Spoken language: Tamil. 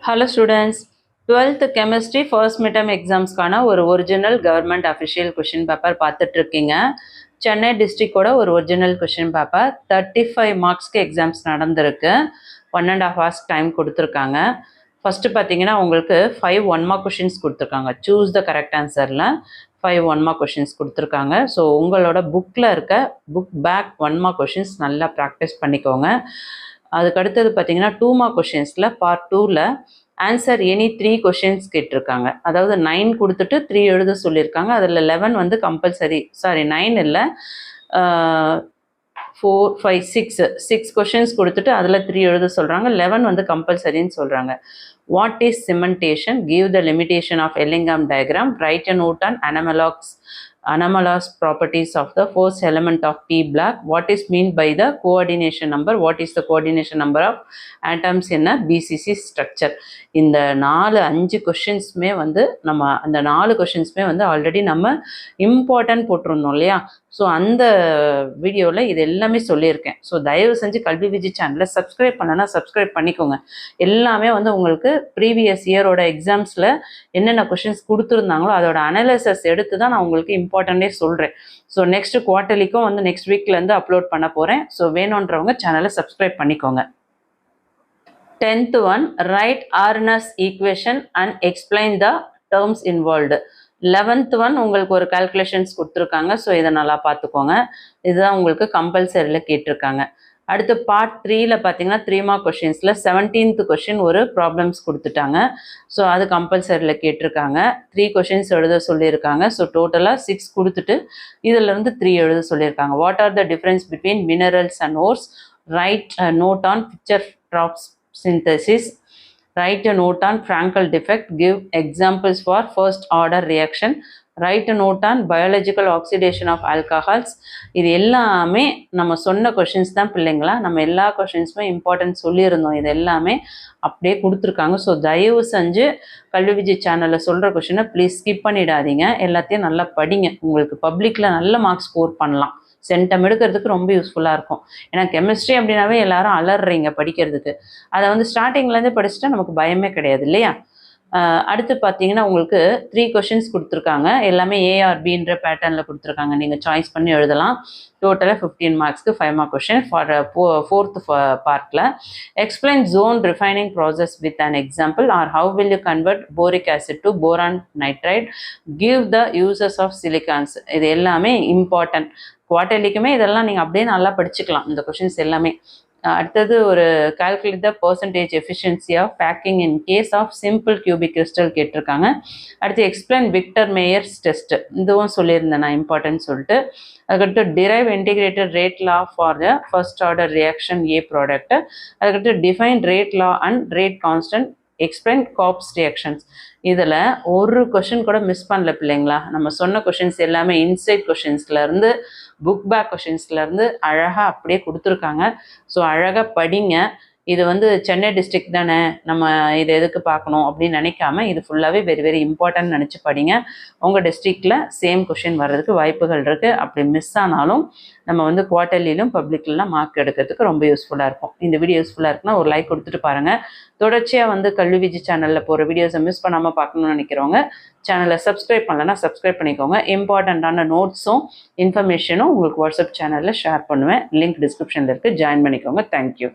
Hello students, 12th chemistry first midterm exams கான ஒரு original government official question paper பார்த்துட்டு இருக்கீங்க. சென்னை டிஸ்ட்ரிக்டோட ஒரு ஒரிஜினல் கொஷின் பேப்பர் 35 மார்க்ஸ்க்கு எக்ஸாம்ஸ் நடந்திருக்கு. 1.5 hours டைம் கொடுத்துருக்காங்க. ஃபஸ்ட்டு பார்த்தீங்கன்னா உங்களுக்கு 5 1 mark கொஷின்ஸ் கொடுத்துருக்காங்க. சூஸ் த கரெக்ட் ஆன்சரில் 5 1 mark கொஷின்ஸ் கொடுத்துருக்காங்க. ஸோ உங்களோட புக்கில் இருக்க புக் பேக் 1 mark கொஷின்ஸ் நல்லா ப்ராக்டிஸ் பண்ணிக்கோங்க. அதுக்கடுத்தது பார்த்தீங்கன்னா 2 mark கொஷின்ஸில் பார்ட் 2ல் ஆன்சர் எனி 3 கொஷின்ஸ் கேட்டிருக்காங்க. அதாவது 9 கொடுத்துட்டு 3 எழுத சொல்லியிருக்காங்க. அதில் 11 வந்து கம்பல்சரி, 9 இல்லை, 4 5 6 கொஷின்ஸ் கொடுத்துட்டு அதில் 3 எழுத சொல்கிறாங்க. 11 வந்து கம்பல்சரின்னு சொல்கிறாங்க. What is cementation? Give the limitation of Ellingham diagram. Right a note on anomalous properties of the first element of P block. What is meant by the coordination number? What is the coordination number of atoms in a BCC structure? இந்த 4-5 கொஷின்ஸுமே வந்து நம்ம அந்த 4 கொஷின்ஸுமே வந்து ஆல்ரெடி நம்ம இம்பார்ட்டன்ட் போட்டிருந்தோம் இல்லையா? ஸோ அந்த வீடியோவில் இது எல்லாமே சொல்லியிருக்கேன். ஸோ தயவு செஞ்சு கல்வி விஜி சேனலை சப்ஸ்கிரைப் பண்ணனா சப்ஸ்கிரைப் பண்ணிக்கோங்க. எல்லாமே வந்து உங்களுக்கு ப்ரீவியஸ் இயரோட எக்ஸாம்ஸில் என்னென்ன கொஷின்ஸ் கொடுத்துருந்தாங்களோ அதோட அனலைசஸ் எடுத்து தான் நான் உங்களுக்கு இம்பார்ட்டண்டே சொல்கிறேன். ஸோ நெக்ஸ்ட் குவார்ட்டர்லிக்கும் வந்து நெக்ஸ்ட் வீக்லேருந்து அப்லோட் பண்ண போகிறேன். ஸோ வேணுன்றவங்க சேனலை சப்ஸ்கிரைப் பண்ணிக்கோங்க. 10th one, write Arrhenius equation and explain the terms involved. 11th one உங்களுக்கு ஒரு கால்குலேஷன்ஸ் கொடுத்துருக்காங்க. ஸோ இதை நல்லா பார்த்துக்கோங்க. இதுதான் உங்களுக்கு கம்பல்சரியில் கேட்டிருக்காங்க. அடுத்து பார்ட் 3ல பார்த்தீங்கன்னா 3 mark கொஷின்ஸில் 17th கொஷின் ஒரு ப்ராப்ளம்ஸ் கொடுத்துட்டாங்க. ஸோ அது கம்பல்சரியில் கேட்டிருக்காங்க. 3 கொஷின்ஸ் எழுத சொல்லியிருக்காங்க. ஸோ டோட்டலாக 6 கொடுத்துட்டு இதிலேருந்து 3 எழுத சொல்லியிருக்காங்க. What are the difference between minerals and ores? Write note on Fischer Tropsch synthesis. Write a note on Frankel defect. Give examples for first order reaction. Write a note on biological oxidation of alcohols. இது எல்லாமே நம்ம சொன்ன கொஷின்ஸ் தான் பிள்ளைங்களா. நம்ம எல்லா கொஷின்ஸுமே இம்பார்ட்டன்ட் சொல்லியிருந்தோம். இது எல்லாமே அப்படியே கொடுத்துருக்காங்க. ஸோ தயவு செஞ்சு கல்வி விஜய் சேனலில் சொல்கிற கொஷினை ப்ளீஸ் ஸ்கிப் பண்ணிடாதீங்க. எல்லாத்தையும் நல்லா படிங்க. உங்களுக்கு பப்ளிக்கில் நல்ல மார்க்ஸ் ஸ்கோர் பண்ணலாம். சென்டம் எடுக்கிறதுக்கு ரொம்ப யூஸ்ஃபுல்லாக இருக்கும். ஏன்னா கெமிஸ்ட்ரி அப்படின்னாவே எல்லாரும் அலறீங்க படிக்கிறதுக்கு. அதை வந்து ஸ்டார்டிங்லேருந்து படிச்சுட்டா நமக்கு பயமே கிடையாது இல்லையா? அடுத்து பார்த்தீங்கன்னா உங்களுக்கு 3 கொஷின்ஸ் கொடுத்துருக்காங்க. எல்லாமே ஏஆர்பின்ற பேட்டர்னில் கொடுத்துருக்காங்க. நீங்கள் சாய்ஸ் பண்ணி எழுதலாம். டோட்டலாக 15 மார்க்ஸ்க்கு 5 mark கொஷின். ஃபார் 4th பார்ட்டில் explain zone refining process with an example or how will you convert boric acid to boron nitride? Give the uses of silicones. இது எல்லாமே இம்பார்ட்டன்ட். குவார்ட்டர்லிக்குமே இதெல்லாம் நீங்கள் அப்படியே நல்லா படிச்சுக்கலாம் இந்த கொஷின்ஸ் எல்லாமே. அடுத்தது ஒரு calculate the percentage efficiency of packing in case of simple cubic crystal கேட்டிருக்காங்க. அடுத்து எக்ஸ்பிளைன் விக்டர் மேயர்ஸ் டெஸ்ட். இதுவும் சொல்லியிருந்தேன் நான் இம்பார்ட்டன்ட் சொல்லிட்டு. அதுக்கடுத்து derive integrated rate law for the first order reaction a product. அதுக்கடுத்து define rate law and rate constant. Explain cops reactions. இதில் ஒரு கொஷின் கூட மிஸ் பண்ணல பிள்ளைங்களா. நம்ம சொன்ன கொஷின்ஸ் எல்லாமே இன்சைட் கொஷின்ஸ்லேருந்து புக் பேக் கொஷின்ஸ்லேருந்து அழகாக அப்படியே கொடுத்துருக்காங்க. ஸோ அழகாக படிங்க. இது வந்து சென்னை டிஸ்ட்ரிக்ட் தானே, நம்ம இது எதுக்கு பார்க்கணும் அப்படின்னு நினைக்காம இது ஃபுல்லாகவே வெரி வெரி இம்பார்ட்டன்ட் நினச்சி படிங்க. உங்கள் டிஸ்ட்ரிக்டில் சேம் கொஷின் வர்றதுக்கு வாய்ப்புகள் இருக்குது. அப்படி மிஸ் ஆனாலும் நம்ம வந்து குவார்ட்டர்லிலும் பப்ளிக்லாம் மார்க் எடுக்கிறதுக்கு ரொம்ப யூஸ்ஃபுல்லாக இருக்கும். இந்த வீடியோ யூஸ்ஃபுல்லாக இருக்குன்னா ஒரு லைக் கொடுத்துட்டு பாருங்கள். தொடர்ச்சியாக வந்து கல்வி விஜய் சேனலில் போகிற வீடியோஸை மிஸ் பண்ணாமல் பார்க்கணும்னு நினைக்கிறவங்க சேனலை சப்ஸ்கிரைப் பண்ணலன்னா சப்ஸ்கிரைப் பண்ணிக்கோங்க. இம்பார்ட்டண்ட்டான நோட்ஸும் இன்ஃபர்மேஷனும் உங்களுக்கு வாட்ஸ்அப் சேனலில் ஷேர் பண்ணுவேன். லிங்க் டிஸ்கிரிப்ஷனில் இருக்குது, ஜாயின் பண்ணிக்கோங்க. தேங்க்யூ.